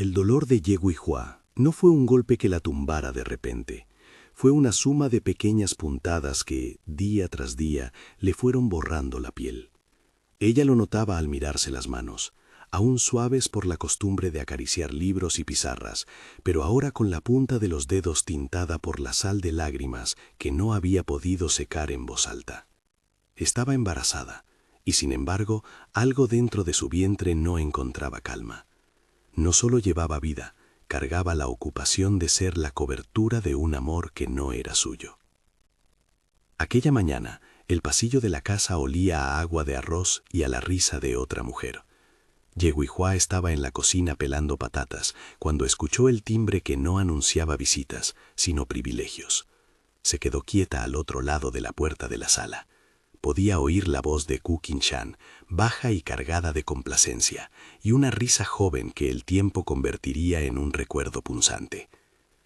El dolor de Ye Guihua no fue un golpe que la tumbara de repente. Fue una suma de pequeñas puntadas que, día tras día, le fueron borrando la piel. Ella lo notaba al mirarse las manos, aún suaves por la costumbre de acariciar libros y pizarras, pero ahora con la punta de los dedos tintada por la sal de lágrimas que no había podido secar en voz alta. Estaba embarazada, y sin embargo, algo dentro de su vientre no encontraba calma. No solo llevaba vida, cargaba la ocupación de ser la cobertura de un amor que no era suyo. Aquella mañana, el pasillo de la casa olía a agua de arroz y a la risa de otra mujer. Ye Guihua estaba en la cocina pelando patatas cuando escuchó el timbre que no anunciaba visitas, sino privilegios. Se quedó quieta al otro lado de la puerta de la sala. Podía oír la voz de Gu Qingshan, baja y cargada de complacencia, y una risa joven que el tiempo convertiría en un recuerdo punzante.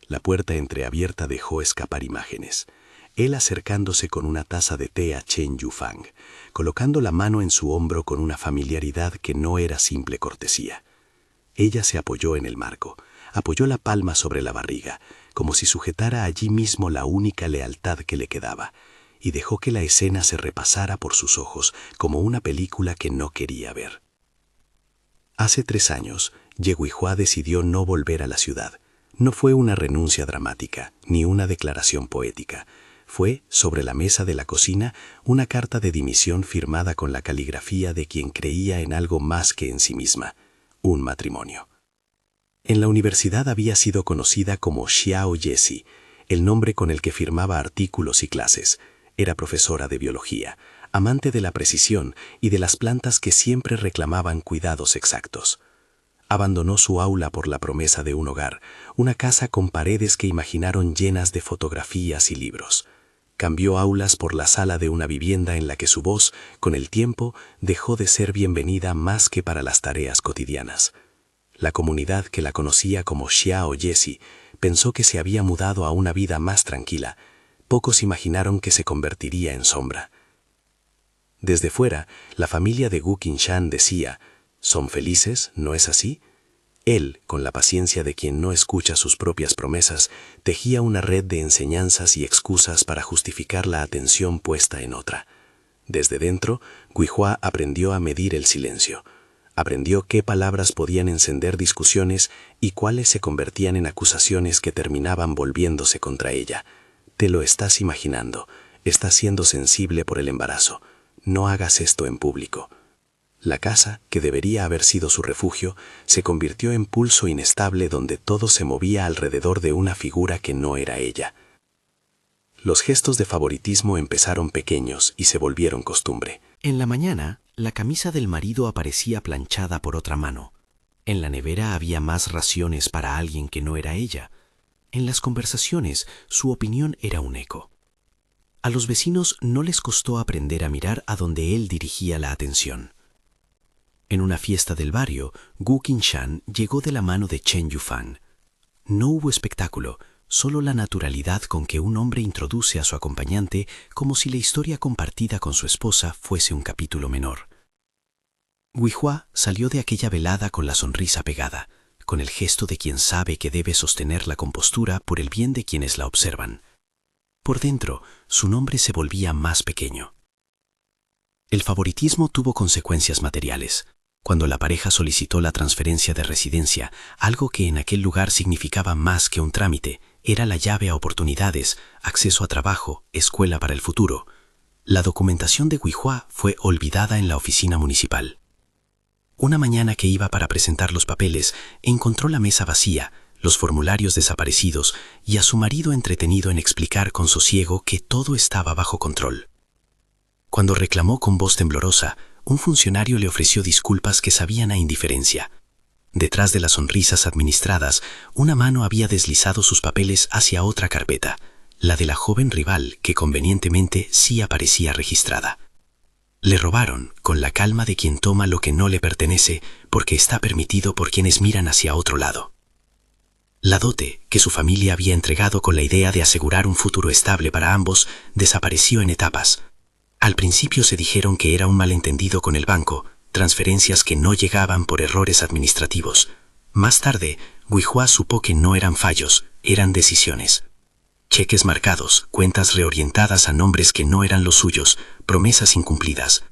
La puerta entreabierta dejó escapar imágenes. Él acercándose con una taza de té a Chen Yufang, colocando la mano en su hombro con una familiaridad que no era simple cortesía. Ella se apoyó en el marco, apoyó la palma sobre la barriga, como si sujetara allí mismo la única lealtad que le quedaba, y dejó que la escena se repasara por sus ojos como una película que no quería ver. Hace 3 años, Ye Guihua decidió no volver a la ciudad. No fue una renuncia dramática, ni una declaración poética. Fue, sobre la mesa de la cocina, una carta de dimisión firmada con la caligrafía de quien creía en algo más que en sí misma, un matrimonio. En la universidad había sido conocida como Xiao Yesi, el nombre con el que firmaba artículos y clases. Era profesora de biología, amante de la precisión y de las plantas que siempre reclamaban cuidados exactos. Abandonó su aula por la promesa de un hogar, una casa con paredes que imaginaron llenas de fotografías y libros. Cambió aulas por la sala de una vivienda en la que su voz, con el tiempo, dejó de ser bienvenida más que para las tareas cotidianas. La comunidad que la conocía como Xiao Yesi pensó que se había mudado a una vida más tranquila. Pocos imaginaron que se convertiría en sombra. Desde fuera, la familia de Gu Qingshan decía: «¿Son felices? ¿No es así?». Él, con la paciencia de quien no escucha sus propias promesas, tejía una red de enseñanzas y excusas para justificar la atención puesta en otra. Desde dentro, Guihua aprendió a medir el silencio. Aprendió qué palabras podían encender discusiones y cuáles se convertían en acusaciones que terminaban volviéndose contra ella. Te lo estás imaginando, estás siendo sensible por el embarazo. No hagas esto en público. La casa, que debería haber sido su refugio, se convirtió en pulso inestable donde todo se movía alrededor de una figura que no era ella. Los gestos de favoritismo empezaron pequeños y se volvieron costumbre. En la mañana, la camisa del marido aparecía planchada por otra mano. En la nevera había más raciones para alguien que no era ella. En las conversaciones, su opinión era un eco. A los vecinos no les costó aprender a mirar a donde él dirigía la atención. En una fiesta del barrio, Gu Qingshan llegó de la mano de Chen Yufang. No hubo espectáculo, solo la naturalidad con que un hombre introduce a su acompañante como si la historia compartida con su esposa fuese un capítulo menor. Guihua salió de aquella velada con la sonrisa pegada, con el gesto de quien sabe que debe sostener la compostura por el bien de quienes la observan. Por dentro, su nombre se volvía más pequeño. El favoritismo tuvo consecuencias materiales. Cuando la pareja solicitó la transferencia de residencia, algo que en aquel lugar significaba más que un trámite, era la llave a oportunidades, acceso a trabajo, escuela para el futuro. La documentación de Guihua fue olvidada en la oficina municipal. Una mañana que iba para presentar los papeles, encontró la mesa vacía, los formularios desaparecidos y a su marido entretenido en explicar con sosiego que todo estaba bajo control. Cuando reclamó con voz temblorosa, un funcionario le ofreció disculpas que sabían a indiferencia. Detrás de las sonrisas administradas, una mano había deslizado sus papeles hacia otra carpeta, la de la joven rival que convenientemente sí aparecía registrada. Le robaron con la calma de quien toma lo que no le pertenece porque está permitido por quienes miran hacia otro lado. La dote que su familia había entregado con la idea de asegurar un futuro estable para ambos desapareció en etapas. Al principio se dijeron que era un malentendido con el banco, transferencias que no llegaban por errores administrativos. Más tarde, Guihua supo que no eran fallos, eran decisiones. Cheques marcados, cuentas reorientadas a nombres que no eran los suyos, promesas incumplidas.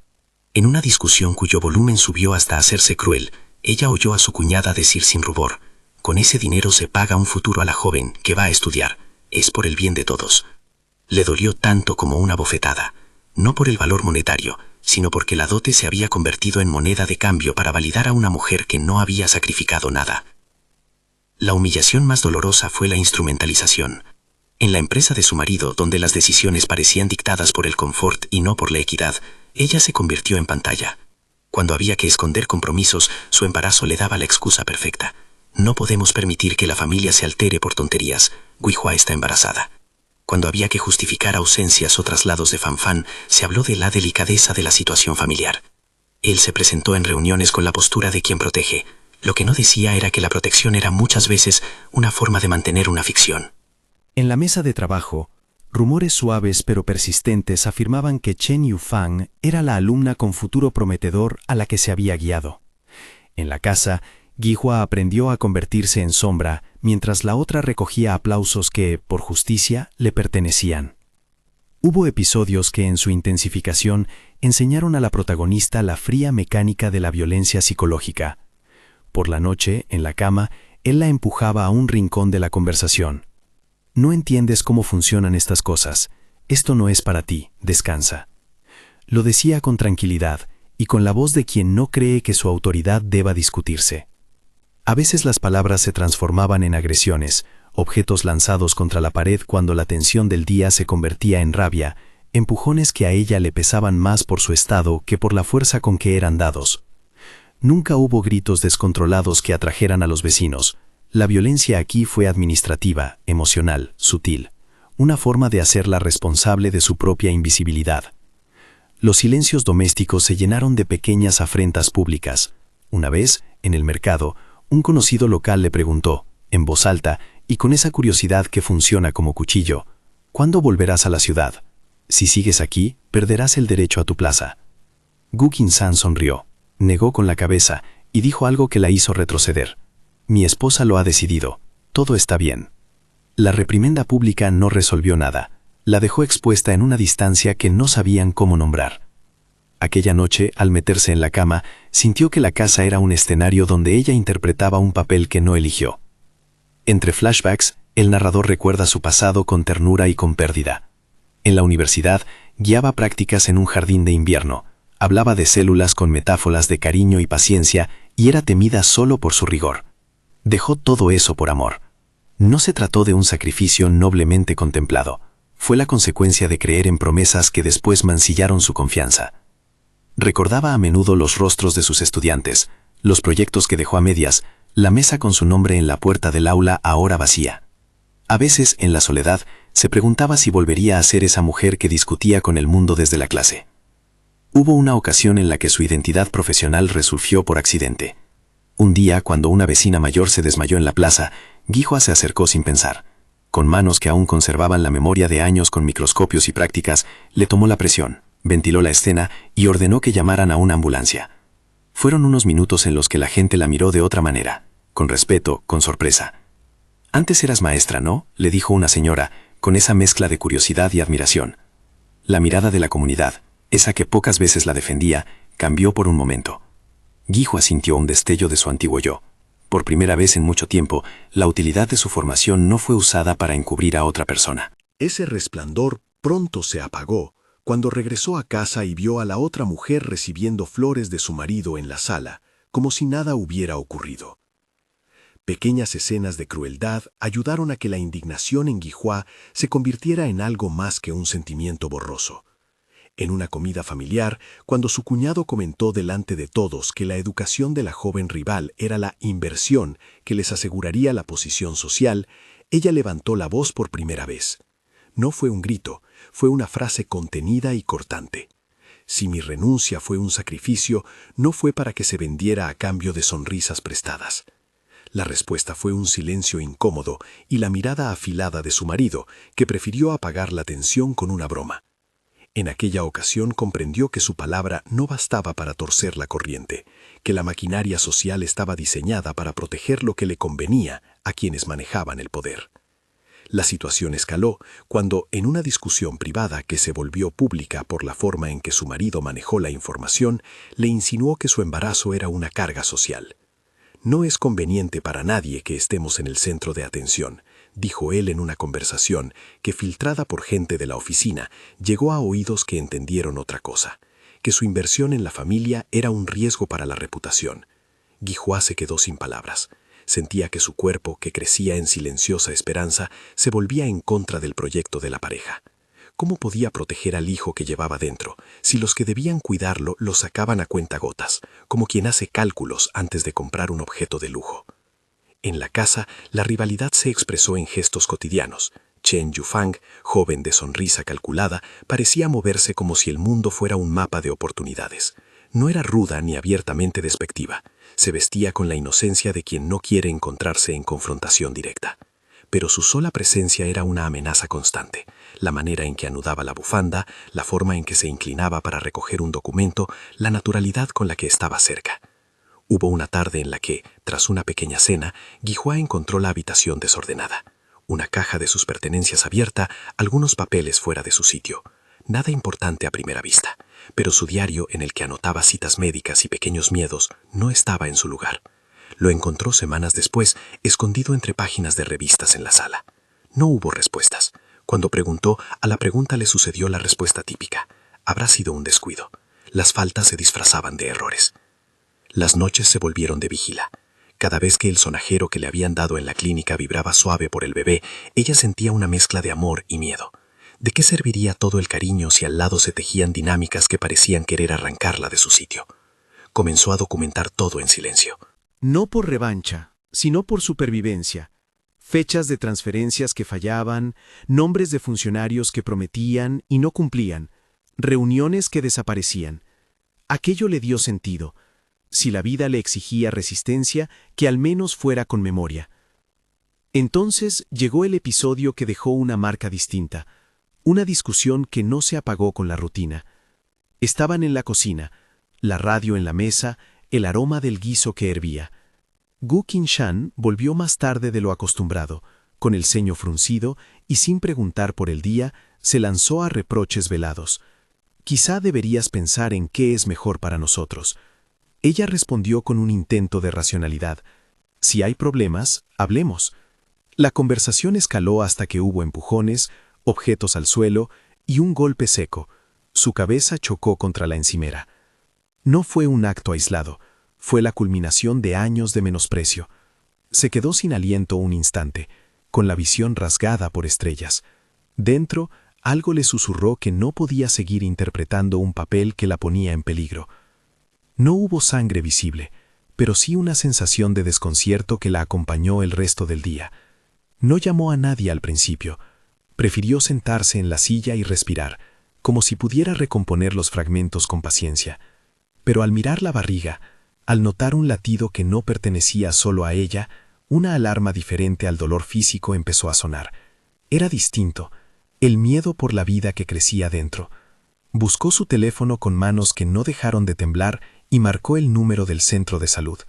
En una discusión cuyo volumen subió hasta hacerse cruel, ella oyó a su cuñada decir sin rubor: «Con ese dinero se paga un futuro a la joven que va a estudiar. Es por el bien de todos». Le dolió tanto como una bofetada, no por el valor monetario, sino porque la dote se había convertido en moneda de cambio para validar a una mujer que no había sacrificado nada. La humillación más dolorosa fue la instrumentalización. En la empresa de su marido, donde las decisiones parecían dictadas por el confort y no por la equidad, ella se convirtió en pantalla. Cuando había que esconder compromisos, su embarazo le daba la excusa perfecta. No podemos permitir que la familia se altere por tonterías. Guihua está embarazada. Cuando había que justificar ausencias o traslados de Fanfan, se habló de la delicadeza de la situación familiar. Él se presentó en reuniones con la postura de quien protege. Lo que no decía era que la protección era muchas veces una forma de mantener una ficción. En la mesa de trabajo, rumores suaves pero persistentes afirmaban que Chen Yufang era la alumna con futuro prometedor a la que se había guiado. En la casa, Guihua aprendió a convertirse en sombra, mientras la otra recogía aplausos que, por justicia, le pertenecían. Hubo episodios que, en su intensificación, enseñaron a la protagonista la fría mecánica de la violencia psicológica. Por la noche, en la cama, él la empujaba a un rincón de la conversación. «No entiendes cómo funcionan estas cosas. Esto no es para ti, descansa». Lo decía con tranquilidad y con la voz de quien no cree que su autoridad deba discutirse. A veces las palabras se transformaban en agresiones, objetos lanzados contra la pared cuando la tensión del día se convertía en rabia, empujones que a ella le pesaban más por su estado que por la fuerza con que eran dados. Nunca hubo gritos descontrolados que atrajeran a los vecinos. La violencia aquí fue administrativa, emocional, sutil, una forma de hacerla responsable de su propia invisibilidad. Los silencios domésticos se llenaron de pequeñas afrentas públicas. Una vez, en el mercado, un conocido local le preguntó, en voz alta y con esa curiosidad que funciona como cuchillo: «¿Cuándo volverás a la ciudad? Si sigues aquí, perderás el derecho a tu plaza». Gu Qinsan sonrió, negó con la cabeza y dijo algo que la hizo retroceder. «Mi esposa lo ha decidido. Todo está bien». La reprimenda pública no resolvió nada. La dejó expuesta en una distancia que no sabían cómo nombrar. Aquella noche, al meterse en la cama, sintió que la casa era un escenario donde ella interpretaba un papel que no eligió. Entre flashbacks, el narrador recuerda su pasado con ternura y con pérdida. En la universidad, guiaba prácticas en un jardín de invierno. Hablaba de células con metáforas de cariño y paciencia y era temida solo por su rigor. Dejó todo eso por amor. No se trató de un sacrificio noblemente contemplado. Fue la consecuencia de creer en promesas que después mancillaron su confianza. Recordaba a menudo los rostros de sus estudiantes, los proyectos que dejó a medias, la mesa con su nombre en la puerta del aula ahora vacía. A veces, en la soledad, se preguntaba si volvería a ser esa mujer que discutía con el mundo desde la clase. Hubo una ocasión en la que su identidad profesional resurgió por accidente. Un día, cuando una vecina mayor se desmayó en la plaza, Guihua se acercó sin pensar. Con manos que aún conservaban la memoria de años con microscopios y prácticas, le tomó la presión, ventiló la escena y ordenó que llamaran a una ambulancia. Fueron unos minutos en los que la gente la miró de otra manera, con respeto, con sorpresa. «Antes eras maestra, ¿no?», le dijo una señora, con esa mezcla de curiosidad y admiración. La mirada de la comunidad, esa que pocas veces la defendía, cambió por un momento. Guihua sintió un destello de su antiguo yo. Por primera vez en mucho tiempo, la utilidad de su formación no fue usada para encubrir a otra persona. Ese resplandor pronto se apagó cuando regresó a casa y vio a la otra mujer recibiendo flores de su marido en la sala, como si nada hubiera ocurrido. Pequeñas escenas de crueldad ayudaron a que la indignación en Guihua se convirtiera en algo más que un sentimiento borroso. En una comida familiar, cuando su cuñado comentó delante de todos que la educación de la joven rival era la inversión que les aseguraría la posición social, ella levantó la voz por primera vez. No fue un grito, fue una frase contenida y cortante. Si mi renuncia fue un sacrificio, no fue para que se vendiera a cambio de sonrisas prestadas. La respuesta fue un silencio incómodo y la mirada afilada de su marido, que prefirió apagar la tensión con una broma. En aquella ocasión comprendió que su palabra no bastaba para torcer la corriente, que la maquinaria social estaba diseñada para proteger lo que le convenía a quienes manejaban el poder. La situación escaló cuando, en una discusión privada que se volvió pública por la forma en que su marido manejó la información, le insinuó que su embarazo era una carga social. «No es conveniente para nadie que estemos en el centro de atención», dijo él en una conversación que, filtrada por gente de la oficina, llegó a oídos que entendieron otra cosa, que su inversión en la familia era un riesgo para la reputación. Guijoa se quedó sin palabras. Sentía que su cuerpo, que crecía en silenciosa esperanza, se volvía en contra del proyecto de la pareja. ¿Cómo podía proteger al hijo que llevaba dentro, si los que debían cuidarlo lo sacaban a cuentagotas, como quien hace cálculos antes de comprar un objeto de lujo? En la casa, la rivalidad se expresó en gestos cotidianos. Chen Yufang, joven de sonrisa calculada, parecía moverse como si el mundo fuera un mapa de oportunidades. No era ruda ni abiertamente despectiva. Se vestía con la inocencia de quien no quiere encontrarse en confrontación directa. Pero su sola presencia era una amenaza constante. La manera en que anudaba la bufanda, la forma en que se inclinaba para recoger un documento, la naturalidad con la que estaba cerca. Hubo una tarde en la que, tras una pequeña cena, Guijoa encontró la habitación desordenada. Una caja de sus pertenencias abierta, algunos papeles fuera de su sitio. Nada importante a primera vista, pero su diario, en el que anotaba citas médicas y pequeños miedos, no estaba en su lugar. Lo encontró semanas después, escondido entre páginas de revistas en la sala. No hubo respuestas. Cuando preguntó, a la pregunta le sucedió la respuesta típica. Habrá sido un descuido. Las faltas se disfrazaban de errores. Las noches se volvieron de vigila. Cada vez que el sonajero que le habían dado en la clínica vibraba suave por el bebé, ella sentía una mezcla de amor y miedo. ¿De qué serviría todo el cariño si al lado se tejían dinámicas que parecían querer arrancarla de su sitio? Comenzó a documentar todo en silencio. No por revancha, sino por supervivencia. Fechas de transferencias que fallaban, nombres de funcionarios que prometían y no cumplían, reuniones que desaparecían. Aquello le dio sentido. Si la vida le exigía resistencia, que al menos fuera con memoria. Entonces llegó el episodio que dejó una marca distinta. Una discusión que no se apagó con la rutina. Estaban en la cocina, la radio en la mesa, el aroma del guiso que hervía. Gu Qingshan volvió más tarde de lo acostumbrado, con el ceño fruncido y sin preguntar por el día, se lanzó a reproches velados. «Quizá deberías pensar en qué es mejor para nosotros». Ella respondió con un intento de racionalidad. «Si hay problemas, hablemos». La conversación escaló hasta que hubo empujones, objetos al suelo y un golpe seco. Su cabeza chocó contra la encimera. No fue un acto aislado, fue la culminación de años de menosprecio. Se quedó sin aliento un instante, con la visión rasgada por estrellas. Dentro, algo le susurró que no podía seguir interpretando un papel que la ponía en peligro. No hubo sangre visible, pero sí una sensación de desconcierto que la acompañó el resto del día. No llamó a nadie al principio. Prefirió sentarse en la silla y respirar, como si pudiera recomponer los fragmentos con paciencia. Pero al mirar la barriga, al notar un latido que no pertenecía solo a ella, una alarma diferente al dolor físico empezó a sonar. Era distinto, el miedo por la vida que crecía dentro. Buscó su teléfono con manos que no dejaron de temblar y marcó el número del centro de salud.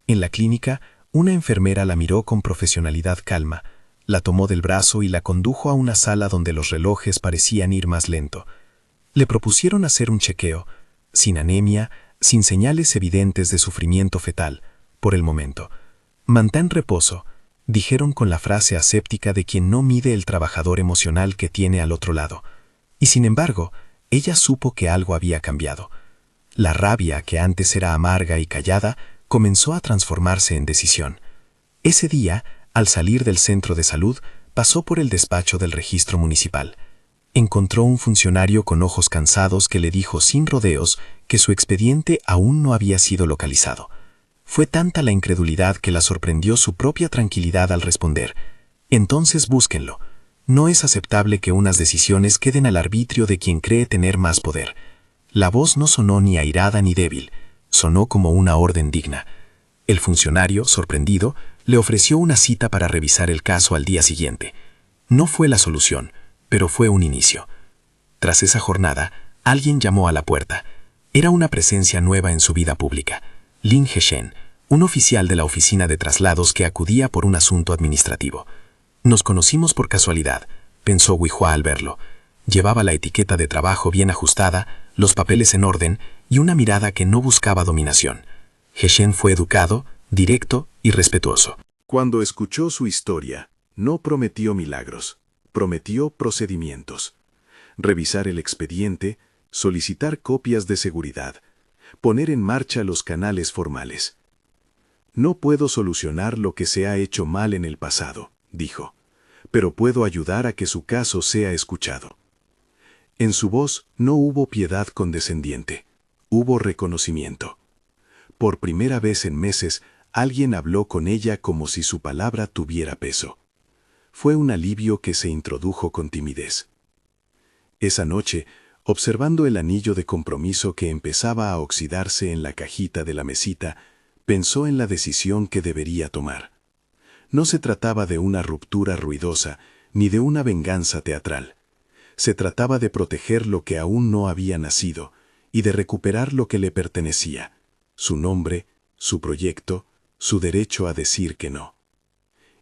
En la clínica, una enfermera la miró con profesionalidad calma. La tomó del brazo y la condujo a una sala donde los relojes parecían ir más lento. Le propusieron hacer un chequeo, sin anemia, sin señales evidentes de sufrimiento fetal, por el momento. «Mantén reposo», dijeron con la frase aséptica de quien no mide el trabajador emocional que tiene al otro lado. Y sin embargo, ella supo que algo había cambiado. La rabia, que antes era amarga y callada, comenzó a transformarse en decisión. Ese día, al salir del centro de salud, pasó por el despacho del registro municipal. Encontró un funcionario con ojos cansados que le dijo sin rodeos que su expediente aún no había sido localizado. Fue tanta la incredulidad que la sorprendió su propia tranquilidad al responder: «Entonces búsquenlo. No es aceptable que unas decisiones queden al arbitrio de quien cree tener más poder». La voz no sonó ni airada ni débil, sonó como una orden digna. El funcionario, sorprendido, le ofreció una cita para revisar el caso al día siguiente. No fue la solución, pero fue un inicio. Tras esa jornada, alguien llamó a la puerta. Era una presencia nueva en su vida pública. Lin Heshen, un oficial de la oficina de traslados que acudía por un asunto administrativo. Nos conocimos por casualidad, pensó Guihua al verlo. Llevaba la etiqueta de trabajo bien ajustada, los papeles en orden y una mirada que no buscaba dominación. Heshen fue educado, directo y respetuoso. Cuando escuchó su historia, no prometió milagros, prometió procedimientos. Revisar el expediente, solicitar copias de seguridad, poner en marcha los canales formales. No puedo solucionar lo que se ha hecho mal en el pasado, dijo, pero puedo ayudar a que su caso sea escuchado. En su voz no hubo piedad condescendiente, hubo reconocimiento. Por primera vez en meses, alguien habló con ella como si su palabra tuviera peso. Fue un alivio que se introdujo con timidez. Esa noche, observando el anillo de compromiso que empezaba a oxidarse en la cajita de la mesita, pensó en la decisión que debería tomar. No se trataba de una ruptura ruidosa, ni de una venganza teatral. Se trataba de proteger lo que aún no había nacido y de recuperar lo que le pertenecía, su nombre, su proyecto, su derecho a decir que no.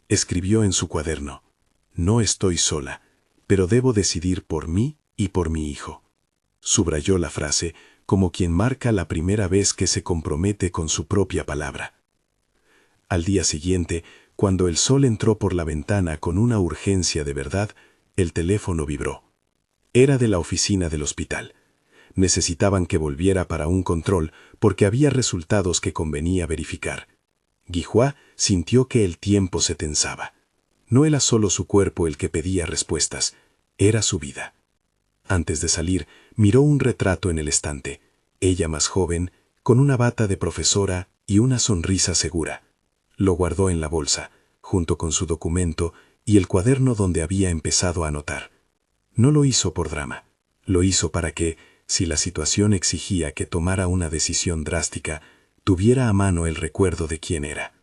Escribió en su cuaderno: «No estoy sola, pero debo decidir por mí y por mi hijo». Subrayó la frase como quien marca la primera vez que se compromete con su propia palabra. Al día siguiente, cuando el sol entró por la ventana con una urgencia de verdad, el teléfono vibró. Era de la oficina del hospital. Necesitaban que volviera para un control porque había resultados que convenía verificar. Guihua sintió que el tiempo se tensaba. No era solo su cuerpo el que pedía respuestas, era su vida. Antes de salir, miró un retrato en el estante, ella más joven, con una bata de profesora y una sonrisa segura. Lo guardó en la bolsa, junto con su documento y el cuaderno donde había empezado a anotar. No lo hizo por drama, lo hizo para que, si la situación exigía que tomara una decisión drástica, tuviera a mano el recuerdo de quién era.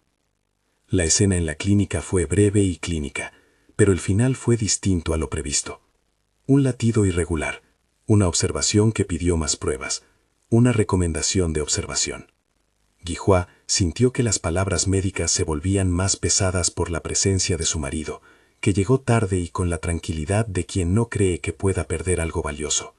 La escena en la clínica fue breve y clínica, pero el final fue distinto a lo previsto. Un latido irregular, una observación que pidió más pruebas, una recomendación de observación. Guihua sintió que las palabras médicas se volvían más pesadas por la presencia de su marido, que llegó tarde y con la tranquilidad de quien no cree que pueda perder algo valioso.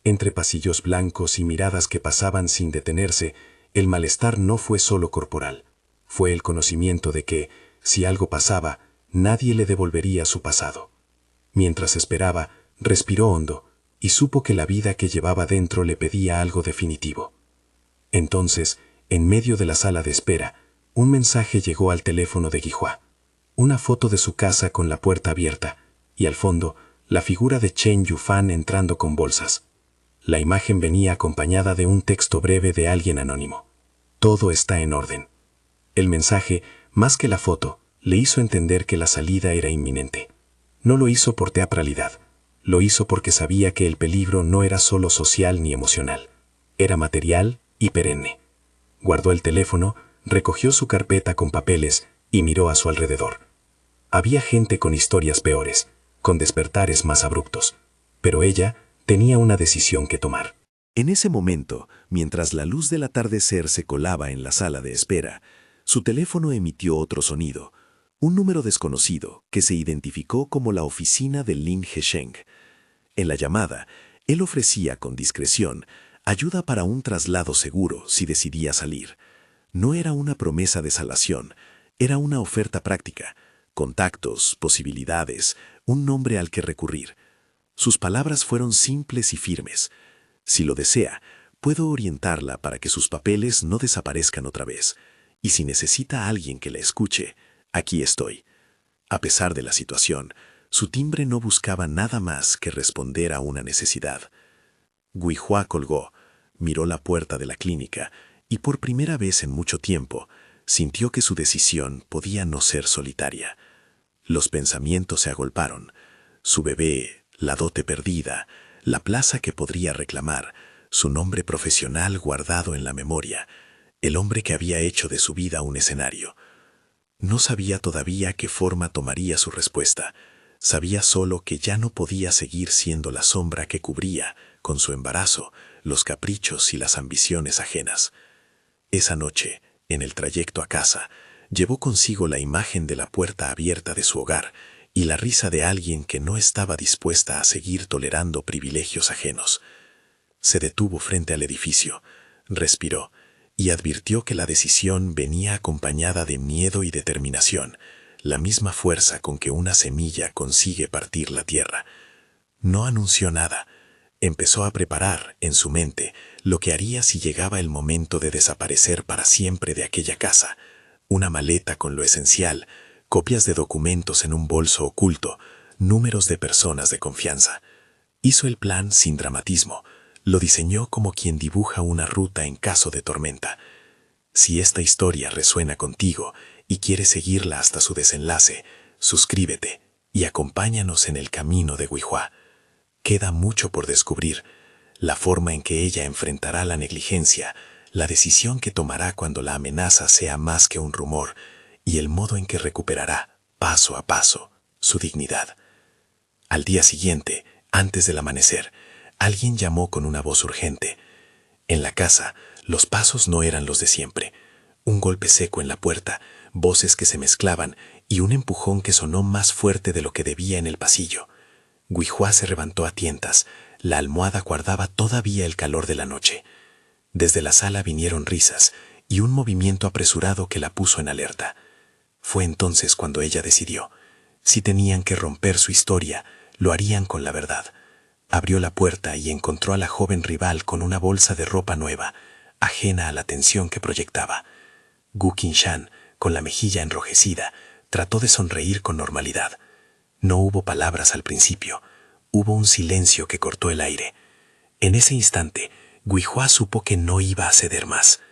Entre pasillos blancos y miradas que pasaban sin detenerse, el malestar no fue solo corporal. Fue el conocimiento de que, si algo pasaba, nadie le devolvería su pasado. Mientras esperaba, respiró hondo y supo que la vida que llevaba dentro le pedía algo definitivo. Entonces, en medio de la sala de espera, un mensaje llegó al teléfono de Guihua. Una foto de su casa con la puerta abierta y al fondo, la figura de Chen Yufan entrando con bolsas. La imagen venía acompañada de un texto breve de alguien anónimo. Todo está en orden. El mensaje, más que la foto, le hizo entender que la salida era inminente. No lo hizo por teatralidad. Lo hizo porque sabía que el peligro no era solo social ni emocional. Era material y perenne. Guardó el teléfono, recogió su carpeta con papeles y miró a su alrededor. Había gente con historias peores, con despertares más abruptos. Pero ella tenía una decisión que tomar. En ese momento, mientras la luz del atardecer se colaba en la sala de espera, su teléfono emitió otro sonido, un número desconocido que se identificó como la oficina de Lin Heshen. En la llamada, él ofrecía con discreción ayuda para un traslado seguro si decidía salir. No era una promesa de salación, era una oferta práctica, contactos, posibilidades, un nombre al que recurrir. Sus palabras fueron simples y firmes. Si lo desea, puedo orientarla para que sus papeles no desaparezcan otra vez. Y si necesita a alguien que la escuche, aquí estoy. A pesar de la situación, su timbre no buscaba nada más que responder a una necesidad. Guihua colgó, miró la puerta de la clínica y por primera vez en mucho tiempo sintió que su decisión podía no ser solitaria. Los pensamientos se agolparon. Su bebé, la dote perdida, la plaza que podría reclamar, su nombre profesional guardado en la memoria, el hombre que había hecho de su vida un escenario. No sabía todavía qué forma tomaría su respuesta. Sabía solo que ya no podía seguir siendo la sombra que cubría, con su embarazo, los caprichos y las ambiciones ajenas. Esa noche, en el trayecto a casa, llevó consigo la imagen de la puerta abierta de su hogar y la risa de alguien que no estaba dispuesta a seguir tolerando privilegios ajenos. Se detuvo frente al edificio, respiró y advirtió que la decisión venía acompañada de miedo y determinación, la misma fuerza con que una semilla consigue partir la tierra. No anunció nada. Empezó a preparar, en su mente, lo que haría si llegaba el momento de desaparecer para siempre de aquella casa. Una maleta con lo esencial, copias de documentos en un bolso oculto, números de personas de confianza. Hizo el plan sin dramatismo. Lo diseñó como quien dibuja una ruta en caso de tormenta. Si esta historia resuena contigo y quieres seguirla hasta su desenlace, suscríbete y acompáñanos en el camino de Guihua. Queda mucho por descubrir, la forma en que ella enfrentará la negligencia, la decisión que tomará cuando la amenaza sea más que un rumor y el modo en que recuperará, paso a paso, su dignidad. Al día siguiente, antes del amanecer, alguien llamó con una voz urgente. En la casa, los pasos no eran los de siempre. Un golpe seco en la puerta, voces que se mezclaban y un empujón que sonó más fuerte de lo que debía en el pasillo. Guihua se levantó a tientas. La almohada guardaba todavía el calor de la noche. Desde la sala vinieron risas y un movimiento apresurado que la puso en alerta. Fue entonces cuando ella decidió. Si tenían que romper su historia, lo harían con la verdad. Abrió la puerta y encontró a la joven rival con una bolsa de ropa nueva, ajena a la tensión que proyectaba. Gu Qingshan, con la mejilla enrojecida, trató de sonreír con normalidad. No hubo palabras al principio. Hubo un silencio que cortó el aire. En ese instante, Guihua supo que no iba a ceder más.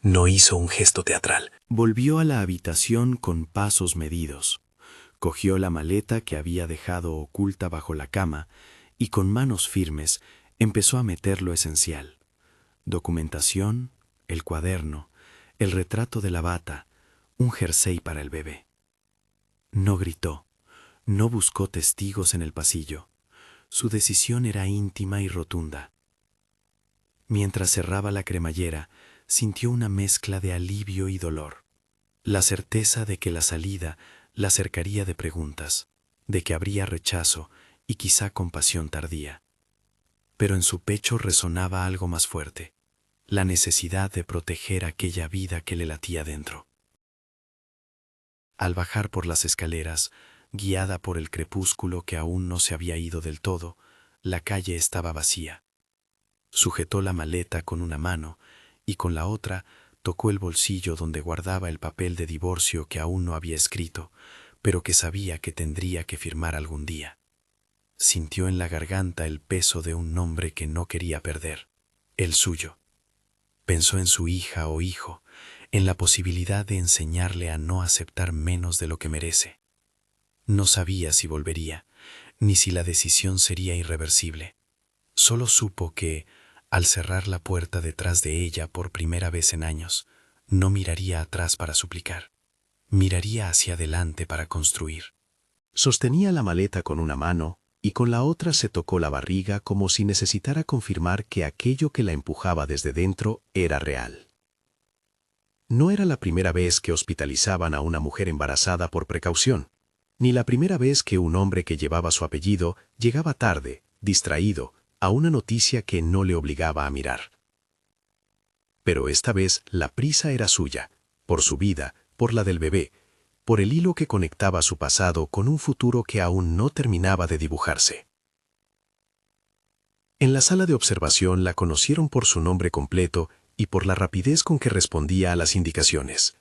No hizo un gesto teatral. Volvió a la habitación con pasos medidos. Cogió la maleta que había dejado oculta bajo la cama y con manos firmes empezó a meter lo esencial. Documentación, el cuaderno, el retrato de la bata, un jersey para el bebé. No gritó, no buscó testigos en el pasillo. Su decisión era íntima y rotunda. Mientras cerraba la cremallera, sintió una mezcla de alivio y dolor. La certeza de que la salida la cercaría de preguntas, de que habría rechazo y quizá compasión tardía. Pero en su pecho resonaba algo más fuerte, la necesidad de proteger aquella vida que le latía dentro. Al bajar por las escaleras, guiada por el crepúsculo que aún no se había ido del todo, la calle estaba vacía. Sujetó la maleta con una mano y con la otra tocó el bolsillo donde guardaba el papel de divorcio que aún no había escrito, pero que sabía que tendría que firmar algún día. Sintió en la garganta el peso de un nombre que no quería perder, el suyo. Pensó en su hija o hijo, en la posibilidad de enseñarle a no aceptar menos de lo que merece. No sabía si volvería, ni si la decisión sería irreversible. Solo supo que, al cerrar la puerta detrás de ella por primera vez en años, no miraría atrás para suplicar. Miraría hacia adelante para construir. Sostenía la maleta con una mano y con la otra se tocó la barriga como si necesitara confirmar que aquello que la empujaba desde dentro era real. No era la primera vez que hospitalizaban a una mujer embarazada por precaución, ni la primera vez que un hombre que llevaba su apellido llegaba tarde, distraído, a una noticia que no le obligaba a mirar. Pero esta vez la prisa era suya, por su vida, por la del bebé, por el hilo que conectaba su pasado con un futuro que aún no terminaba de dibujarse. En la sala de observación la conocieron por su nombre completo y por la rapidez con que respondía a las indicaciones.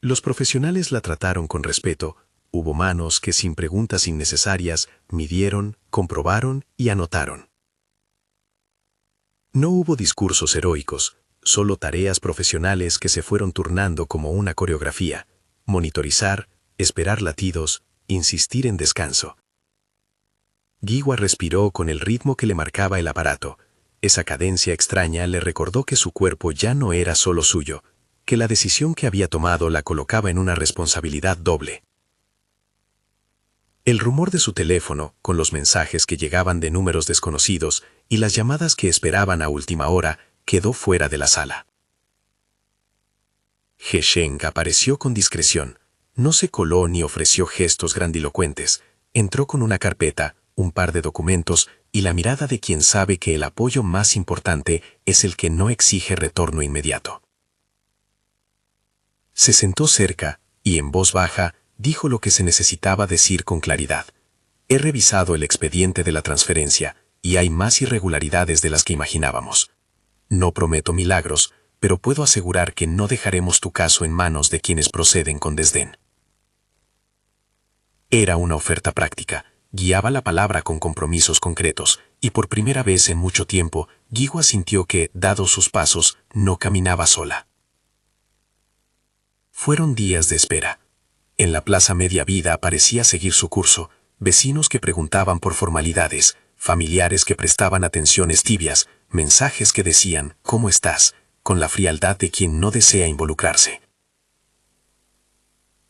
Los profesionales la trataron con respeto. Hubo manos que sin preguntas innecesarias midieron, comprobaron y anotaron. No hubo discursos heroicos, solo tareas profesionales que se fueron turnando como una coreografía: monitorizar, esperar latidos, insistir en descanso. Guihua respiró con el ritmo que le marcaba el aparato. Esa cadencia extraña le recordó que su cuerpo ya no era solo suyo, que la decisión que había tomado la colocaba en una responsabilidad doble. El rumor de su teléfono, con los mensajes que llegaban de números desconocidos y las llamadas que esperaban a última hora, quedó fuera de la sala. He Sheng apareció con discreción. No se coló ni ofreció gestos grandilocuentes. Entró con una carpeta, un par de documentos y la mirada de quien sabe que el apoyo más importante es el que no exige retorno inmediato. Se sentó cerca y, en voz baja, dijo lo que se necesitaba decir con claridad. He revisado el expediente de la transferencia y hay más irregularidades de las que imaginábamos. No prometo milagros, pero puedo asegurar que no dejaremos tu caso en manos de quienes proceden con desdén. Era una oferta práctica, guiaba la palabra con compromisos concretos, y por primera vez en mucho tiempo, Guigua sintió que, dados sus pasos, no caminaba sola. Fueron días de espera. En la Plaza Media Vida parecía seguir su curso, vecinos que preguntaban por formalidades, familiares que prestaban atenciones tibias, mensajes que decían «¿Cómo estás?», con la frialdad de quien no desea involucrarse.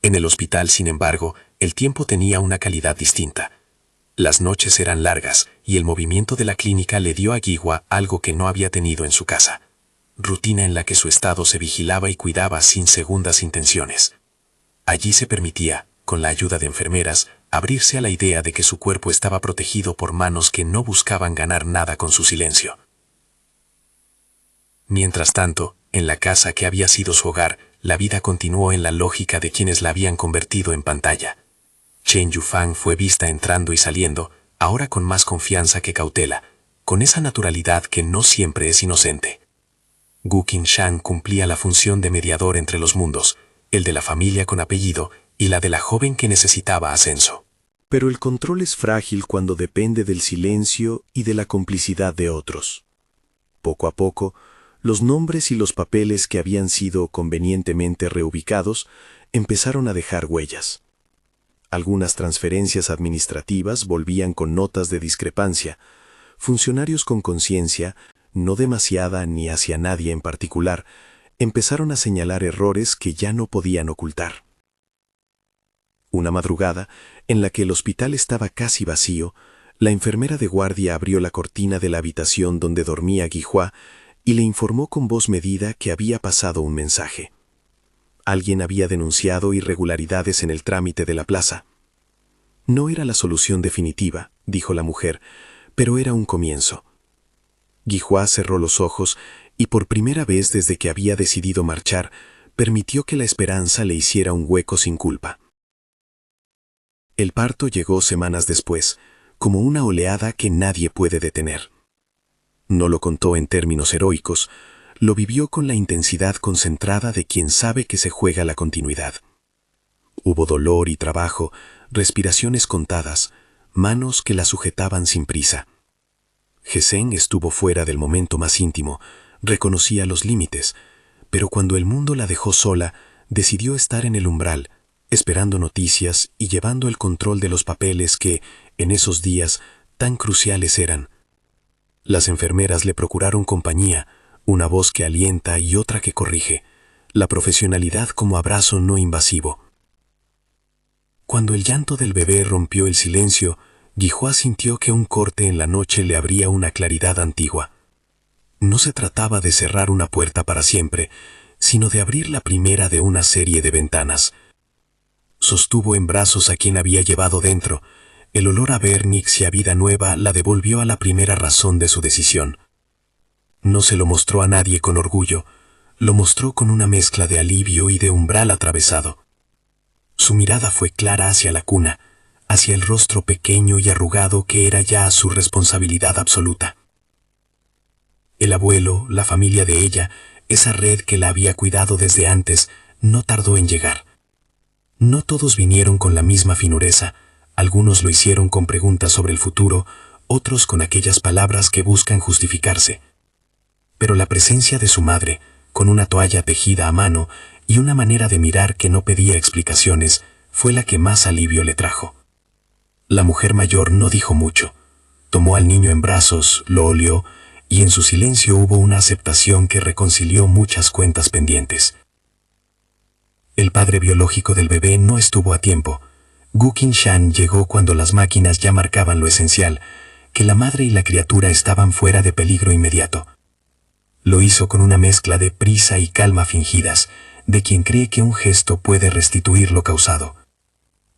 En el hospital, sin embargo, el tiempo tenía una calidad distinta. Las noches eran largas y el movimiento de la clínica le dio a Guigua algo que no había tenido en su casa. Rutina en la que su estado se vigilaba y cuidaba sin segundas intenciones. Allí se permitía, con la ayuda de enfermeras, abrirse a la idea de que su cuerpo estaba protegido por manos que no buscaban ganar nada con su silencio. Mientras tanto, en la casa que había sido su hogar, la vida continuó en la lógica de quienes la habían convertido en pantalla. Chen Yufang fue vista entrando y saliendo, ahora con más confianza que cautela, con esa naturalidad que no siempre es inocente. Gu Qingshan cumplía la función de mediador entre los mundos, el de la familia con apellido y la de la joven que necesitaba ascenso. Pero el control es frágil cuando depende del silencio y de la complicidad de otros. Poco a poco, los nombres y los papeles que habían sido convenientemente reubicados empezaron a dejar huellas. Algunas transferencias administrativas volvían con notas de discrepancia. Funcionarios con conciencia, no demasiada ni hacia nadie en particular, empezaron a señalar errores que ya no podían ocultar. Una madrugada, en la que el hospital estaba casi vacío, la enfermera de guardia abrió la cortina de la habitación donde dormía Guihua y le informó con voz medida que había pasado un mensaje. Alguien había denunciado irregularidades en el trámite de la plaza. No era la solución definitiva, dijo la mujer, pero era un comienzo. Guihua cerró los ojos y por primera vez desde que había decidido marchar, permitió que la esperanza le hiciera un hueco sin culpa. El parto llegó semanas después, como una oleada que nadie puede detener. No lo contó en términos heroicos, lo vivió con la intensidad concentrada de quien sabe que se juega la continuidad. Hubo dolor y trabajo, respiraciones contadas, manos que la sujetaban sin prisa. He Sheng estuvo fuera del momento más íntimo, reconocía los límites, pero cuando el mundo la dejó sola, decidió estar en el umbral, esperando noticias y llevando el control de los papeles que, en esos días, tan cruciales eran. Las enfermeras le procuraron compañía, una voz que alienta y otra que corrige, la profesionalidad como abrazo no invasivo. Cuando el llanto del bebé rompió el silencio, Guihua sintió que un corte en la noche le abría una claridad antigua. No se trataba de cerrar una puerta para siempre, sino de abrir la primera de una serie de ventanas. Sostuvo en brazos a quien había llevado dentro. El olor a vernix y a vida nueva la devolvió a la primera razón de su decisión. No se lo mostró a nadie con orgullo, lo mostró con una mezcla de alivio y de umbral atravesado. Su mirada fue clara hacia la cuna, hacia el rostro pequeño y arrugado que era ya su responsabilidad absoluta. El abuelo, la familia de ella, esa red que la había cuidado desde antes, no tardó en llegar. No todos vinieron con la misma finureza. Algunos lo hicieron con preguntas sobre el futuro, otros con aquellas palabras que buscan justificarse. Pero la presencia de su madre, con una toalla tejida a mano y una manera de mirar que no pedía explicaciones, fue la que más alivio le trajo. La mujer mayor no dijo mucho. Tomó al niño en brazos, lo olió, y en su silencio hubo una aceptación que reconcilió muchas cuentas pendientes. El padre biológico del bebé no estuvo a tiempo. Gu Qingshan llegó cuando las máquinas ya marcaban lo esencial, que la madre y la criatura estaban fuera de peligro inmediato. Lo hizo con una mezcla de prisa y calma fingidas, de quien cree que un gesto puede restituir lo causado.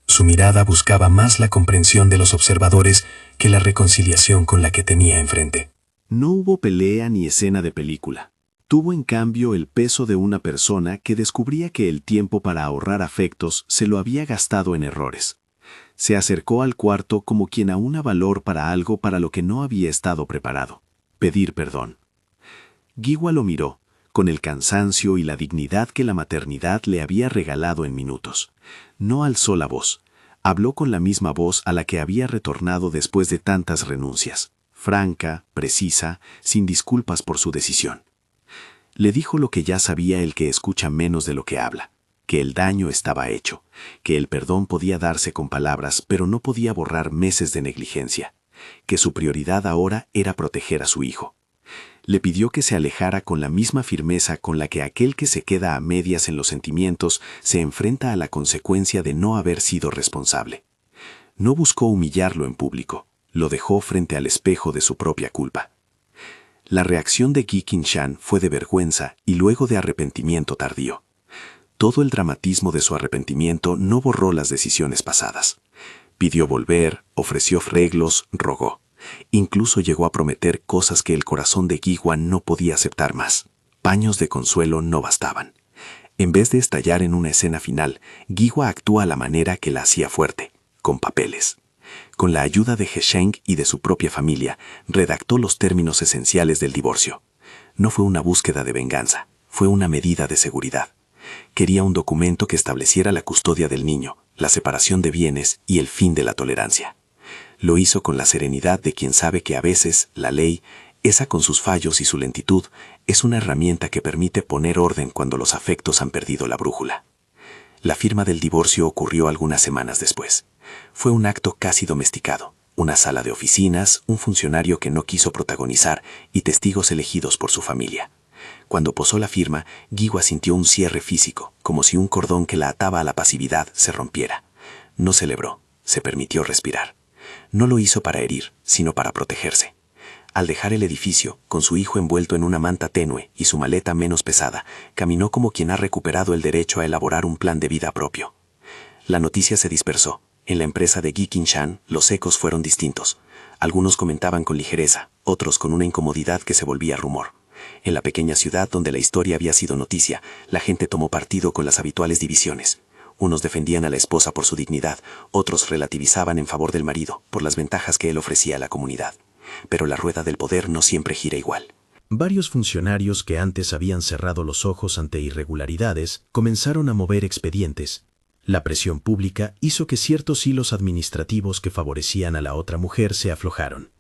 Su mirada buscaba más la comprensión de los observadores que la reconciliación con la que tenía enfrente. No hubo pelea ni escena de película. Tuvo en cambio el peso de una persona que descubría que el tiempo para ahorrar afectos se lo había gastado en errores. Se acercó al cuarto como quien aúna valor para algo para lo que no había estado preparado: pedir perdón. Giwa lo miró, con el cansancio y la dignidad que la maternidad le había regalado en minutos. No alzó la voz. Habló con la misma voz a la que había retornado después de tantas renuncias, franca, precisa, sin disculpas por su decisión. Le dijo lo que ya sabía el que escucha menos de lo que habla: que el daño estaba hecho, que el perdón podía darse con palabras, pero no podía borrar meses de negligencia, que su prioridad ahora era proteger a su hijo. Le pidió que se alejara con la misma firmeza con la que aquel que se queda a medias en los sentimientos se enfrenta a la consecuencia de no haber sido responsable. No buscó humillarlo en público, lo dejó frente al espejo de su propia culpa. La reacción de Gu Qingshan fue de vergüenza y luego de arrepentimiento tardío. Todo el dramatismo de su arrepentimiento no borró las decisiones pasadas. Pidió volver, ofreció arreglos, rogó. Incluso llegó a prometer cosas que el corazón de Giwa no podía aceptar más. Paños de consuelo no bastaban. En vez de estallar en una escena final, Giwa actúa a la manera que la hacía fuerte, con papeles. Con la ayuda de He Sheng y de su propia familia, redactó los términos esenciales del divorcio. No fue una búsqueda de venganza, fue una medida de seguridad. Quería un documento que estableciera la custodia del niño, la separación de bienes y el fin de la tolerancia. Lo hizo con la serenidad de quien sabe que a veces la ley, esa con sus fallos y su lentitud, es una herramienta que permite poner orden cuando los afectos han perdido la brújula. La firma del divorcio ocurrió algunas semanas después. Fue un acto casi domesticado: una sala de oficinas, un funcionario que no quiso protagonizar y testigos elegidos por su familia. Cuando posó la firma, Giwa sintió un cierre físico, como si un cordón que la ataba a la pasividad se rompiera. No celebró, se permitió respirar. No lo hizo para herir, sino para protegerse. Al dejar el edificio, con su hijo envuelto en una manta tenue y su maleta menos pesada, caminó como quien ha recuperado el derecho a elaborar un plan de vida propio. La noticia se dispersó. En la empresa de Gu Qingshan, los ecos fueron distintos. Algunos comentaban con ligereza, otros con una incomodidad que se volvía rumor. En la pequeña ciudad donde la historia había sido noticia, la gente tomó partido con las habituales divisiones. Unos defendían a la esposa por su dignidad, otros relativizaban en favor del marido, por las ventajas que él ofrecía a la comunidad. Pero la rueda del poder no siempre gira igual. Varios funcionarios que antes habían cerrado los ojos ante irregularidades comenzaron a mover expedientes. La presión pública hizo que ciertos hilos administrativos que favorecían a la otra mujer se aflojaron.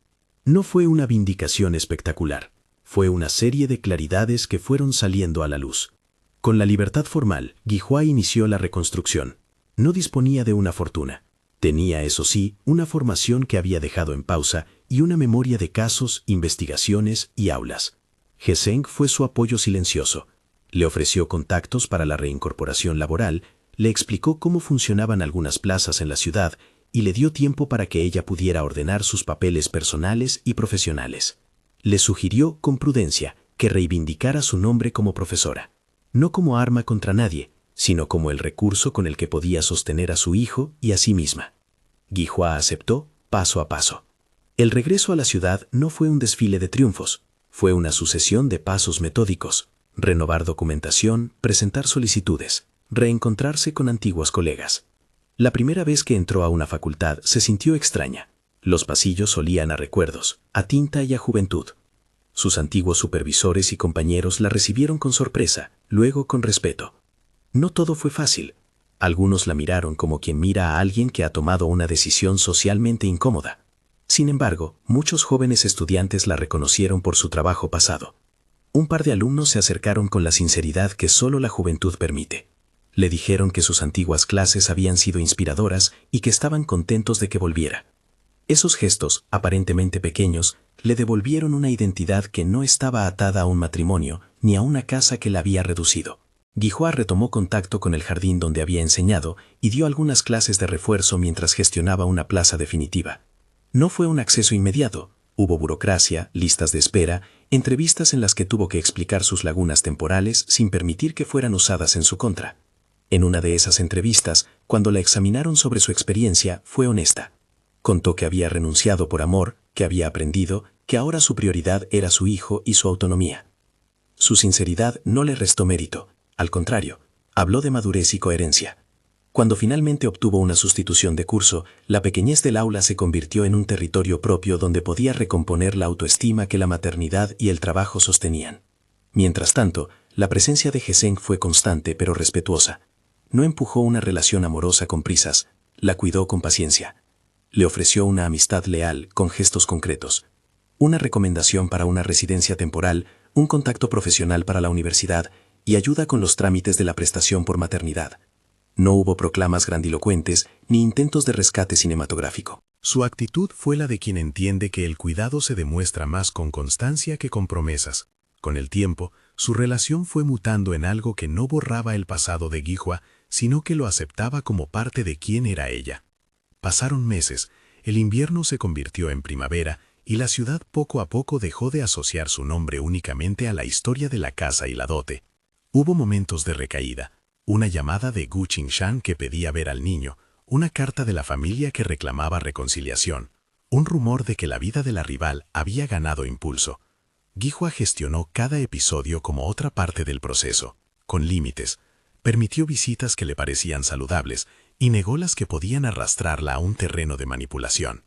No fue una vindicación espectacular, fue una serie de claridades que fueron saliendo a la luz. Con la libertad formal, Giwa inició la reconstrucción. No disponía de una fortuna. Tenía, eso sí, una formación que había dejado en pausa y una memoria de casos, investigaciones y aulas. He Sheng fue su apoyo silencioso. Le ofreció contactos para la reincorporación laboral, le explicó cómo funcionaban algunas plazas en la ciudad y le dio tiempo para que ella pudiera ordenar sus papeles personales y profesionales. Le sugirió, con prudencia, que reivindicara su nombre como profesora. No como arma contra nadie, sino como el recurso con el que podía sostener a su hijo y a sí misma. Giwa aceptó, paso a paso. El regreso a la ciudad no fue un desfile de triunfos, fue una sucesión de pasos metódicos: renovar documentación, presentar solicitudes, reencontrarse con antiguos colegas. La primera vez que entró a una facultad se sintió extraña. Los pasillos olían a recuerdos, a tinta y a juventud. Sus antiguos supervisores y compañeros la recibieron con sorpresa, luego con respeto. No todo fue fácil. Algunos la miraron como quien mira a alguien que ha tomado una decisión socialmente incómoda. Sin embargo, muchos jóvenes estudiantes la reconocieron por su trabajo pasado. Un par de alumnos se acercaron con la sinceridad que solo la juventud permite. Le dijeron que sus antiguas clases habían sido inspiradoras y que estaban contentos de que volviera. Esos gestos, aparentemente pequeños, le devolvieron una identidad que no estaba atada a un matrimonio ni a una casa que la había reducido. Guihua retomó contacto con el jardín donde había enseñado y dio algunas clases de refuerzo mientras gestionaba una plaza definitiva. No fue un acceso inmediato. Hubo burocracia, listas de espera, entrevistas en las que tuvo que explicar sus lagunas temporales sin permitir que fueran usadas en su contra. En una de esas entrevistas, cuando la examinaron sobre su experiencia, fue honesta. Contó que había renunciado por amor, que había aprendido, que ahora su prioridad era su hijo y su autonomía. Su sinceridad no le restó mérito. Al contrario, habló de madurez y coherencia. Cuando finalmente obtuvo una sustitución de curso, la pequeñez del aula se convirtió en un territorio propio donde podía recomponer la autoestima que la maternidad y el trabajo sostenían. Mientras tanto, la presencia de Hseng fue constante pero respetuosa. No empujó una relación amorosa con prisas, la cuidó con paciencia. Le ofreció una amistad leal con gestos concretos. Una recomendación para una residencia temporal, un contacto profesional para la universidad y ayuda con los trámites de la prestación por maternidad. No hubo proclamas grandilocuentes ni intentos de rescate cinematográfico. Su actitud fue la de quien entiende que el cuidado se demuestra más con constancia que con promesas. Con el tiempo, su relación fue mutando en algo que no borraba el pasado de Guihua, sino que lo aceptaba como parte de quién era ella. Pasaron meses, el invierno se convirtió en primavera y la ciudad poco a poco dejó de asociar su nombre únicamente a la historia de la casa y la dote. Hubo momentos de recaída, una llamada de Gu Qingshan que pedía ver al niño, una carta de la familia que reclamaba reconciliación, un rumor de que la vida de la rival había ganado impulso. Guihua gestionó cada episodio como otra parte del proceso, con límites, permitió visitas que le parecían saludables y negó las que podían arrastrarla a un terreno de manipulación.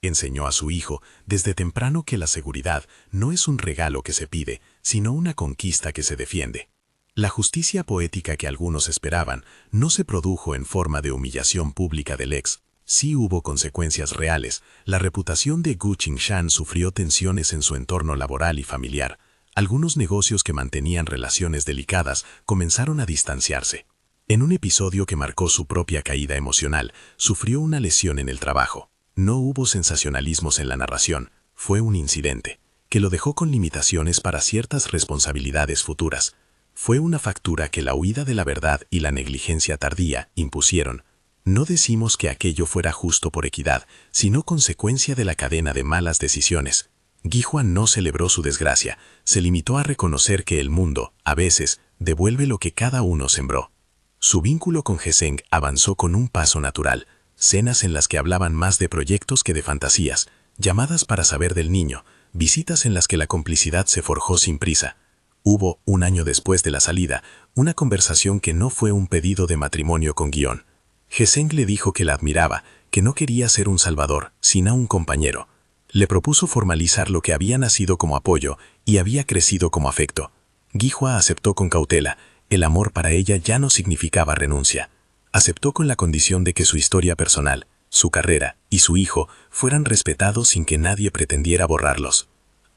Enseñó a su hijo desde temprano que la seguridad no es un regalo que se pide, sino una conquista que se defiende. La justicia poética que algunos esperaban no se produjo en forma de humillación pública del ex. Sí hubo consecuencias reales. La reputación de Gu Qingshan sufrió tensiones en su entorno laboral y familiar. Algunos negocios que mantenían relaciones delicadas comenzaron a distanciarse. En un episodio que marcó su propia caída emocional, sufrió una lesión en el trabajo. No hubo sensacionalismos en la narración. Fue un incidente que lo dejó con limitaciones para ciertas responsabilidades futuras. Fue una factura que la huida de la verdad y la negligencia tardía impusieron. No decimos que aquello fuera justo por equidad, sino consecuencia de la cadena de malas decisiones. Guihua no celebró su desgracia, se limitó a reconocer que el mundo, a veces, devuelve lo que cada uno sembró. Su vínculo con Hseng avanzó con un paso natural, cenas en las que hablaban más de proyectos que de fantasías, llamadas para saber del niño, visitas en las que la complicidad se forjó sin prisa. Hubo, un año después de la salida, una conversación que no fue un pedido de matrimonio con guión. Hseng le dijo que la admiraba, que no quería ser un salvador, sino un compañero. Le propuso formalizar lo que había nacido como apoyo y había crecido como afecto. Guihua aceptó con cautela. El amor para ella ya no significaba renuncia. Aceptó con la condición de que su historia personal, su carrera y su hijo fueran respetados sin que nadie pretendiera borrarlos.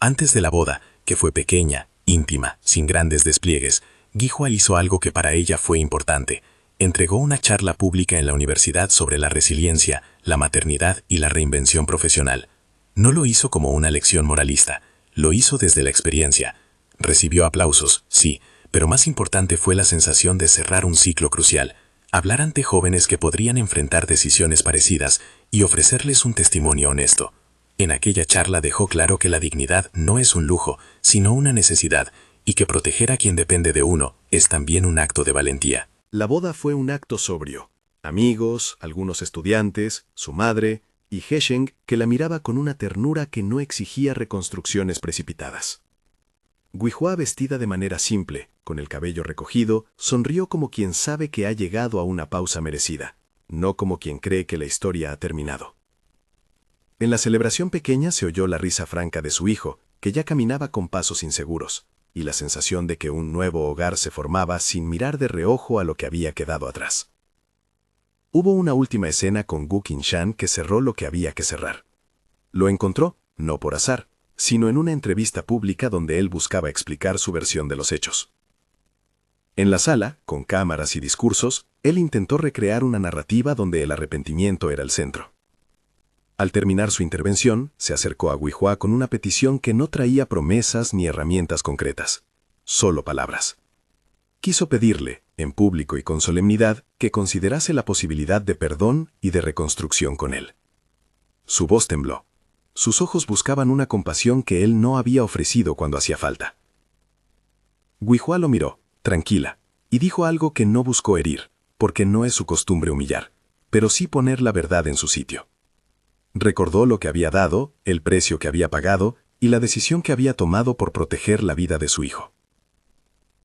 Antes de la boda, que fue pequeña, íntima, sin grandes despliegues, Guihua hizo algo que para ella fue importante. Entregó una charla pública en la universidad sobre la resiliencia, la maternidad y la reinvención profesional. No lo hizo como una lección moralista, lo hizo desde la experiencia. Recibió aplausos, sí, pero más importante fue la sensación de cerrar un ciclo crucial, hablar ante jóvenes que podrían enfrentar decisiones parecidas y ofrecerles un testimonio honesto. En aquella charla dejó claro que la dignidad no es un lujo, sino una necesidad, y que proteger a quien depende de uno es también un acto de valentía. La boda fue un acto sobrio. Amigos, algunos estudiantes, su madre y Hseng, que la miraba con una ternura que no exigía reconstrucciones precipitadas. Guihua, vestida de manera simple, con el cabello recogido, sonrió como quien sabe que ha llegado a una pausa merecida, no como quien cree que la historia ha terminado. En la celebración pequeña se oyó la risa franca de su hijo, que ya caminaba con pasos inseguros, y la sensación de que un nuevo hogar se formaba sin mirar de reojo a lo que había quedado atrás. Hubo una última escena con Gu Qingshan que cerró lo que había que cerrar. Lo encontró, no por azar, sino en una entrevista pública donde él buscaba explicar su versión de los hechos. En la sala, con cámaras y discursos, él intentó recrear una narrativa donde el arrepentimiento era el centro. Al terminar su intervención, se acercó a Guihua con una petición que no traía promesas ni herramientas concretas, solo palabras. Quiso pedirle, en público y con solemnidad, que considerase la posibilidad de perdón y de reconstrucción con él. Su voz tembló. Sus ojos buscaban una compasión que él no había ofrecido cuando hacía falta. Guihua lo miró, tranquila, y dijo algo que no buscó herir, porque no es su costumbre humillar, pero sí poner la verdad en su sitio. Recordó lo que había dado, el precio que había pagado y la decisión que había tomado por proteger la vida de su hijo.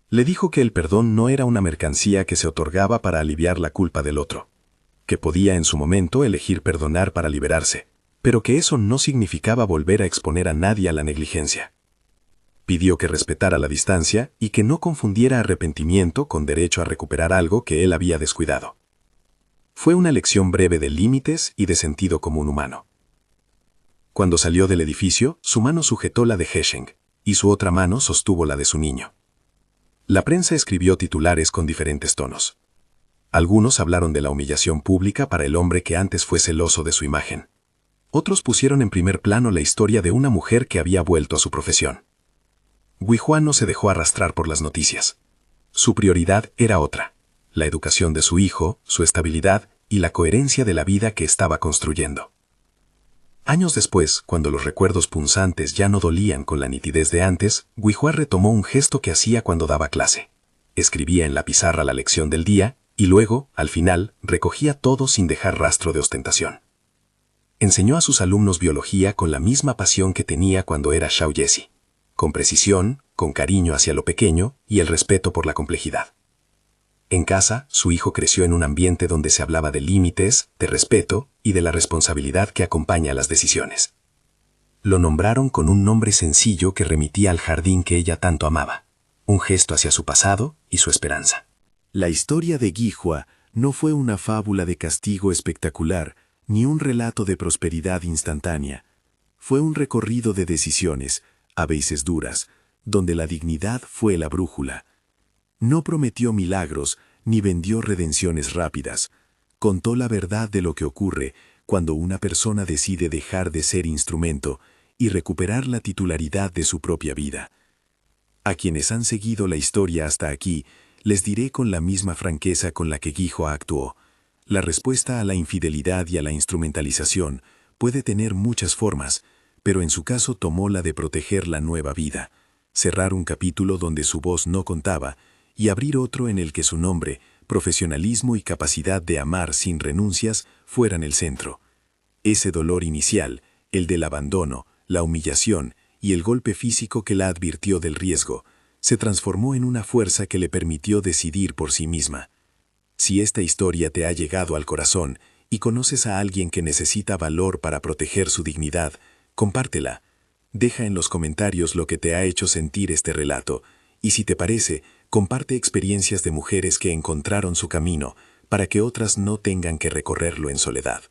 Le dijo que el perdón no era una mercancía que se otorgaba para aliviar la culpa del otro, que podía en su momento elegir perdonar para liberarse, pero que eso no significaba volver a exponer a nadie a la negligencia. Pidió que respetara la distancia y que no confundiera arrepentimiento con derecho a recuperar algo que él había descuidado. Fue una lección breve de límites y de sentido común humano. Cuando salió del edificio, su mano sujetó la de Hesheng y su otra mano sostuvo la de su niño. La prensa escribió titulares con diferentes tonos. Algunos hablaron de la humillación pública para el hombre que antes fue celoso de su imagen. Otros pusieron en primer plano la historia de una mujer que había vuelto a su profesión. Guihua no se dejó arrastrar por las noticias. Su prioridad era otra: la educación de su hijo, su estabilidad y la coherencia de la vida que estaba construyendo. Años después, cuando los recuerdos punzantes ya no dolían con la nitidez de antes, Guihua retomó un gesto que hacía cuando daba clase. Escribía en la pizarra la lección del día y luego, al final, recogía todo sin dejar rastro de ostentación. Enseñó a sus alumnos biología con la misma pasión que tenía cuando era Shaoyesi, con precisión, con cariño hacia lo pequeño y el respeto por la complejidad. En casa, su hijo creció en un ambiente donde se hablaba de límites, de respeto y de la responsabilidad que acompaña a las decisiones. Lo nombraron con un nombre sencillo que remitía al jardín que ella tanto amaba, un gesto hacia su pasado y su esperanza. La historia de Guihua no fue una fábula de castigo espectacular, ni un relato de prosperidad instantánea. Fue un recorrido de decisiones, a veces duras, donde la dignidad fue la brújula. No prometió milagros ni vendió redenciones rápidas. Contó la verdad de lo que ocurre cuando una persona decide dejar de ser instrumento y recuperar la titularidad de su propia vida. A quienes han seguido la historia hasta aquí, les diré con la misma franqueza con la que Guihua actuó: la respuesta a la infidelidad y a la instrumentalización puede tener muchas formas, pero en su caso tomó la de proteger la nueva vida, cerrar un capítulo donde su voz no contaba y abrir otro en el que su nombre, profesionalismo y capacidad de amar sin renuncias fueran el centro. Ese dolor inicial, el del abandono, la humillación y el golpe físico que la advirtió del riesgo, se transformó en una fuerza que le permitió decidir por sí misma. Si esta historia te ha llegado al corazón y conoces a alguien que necesita valor para proteger su dignidad, compártela. Deja en los comentarios lo que te ha hecho sentir este relato, y si te parece, comparte experiencias de mujeres que encontraron su camino para que otras no tengan que recorrerlo en soledad.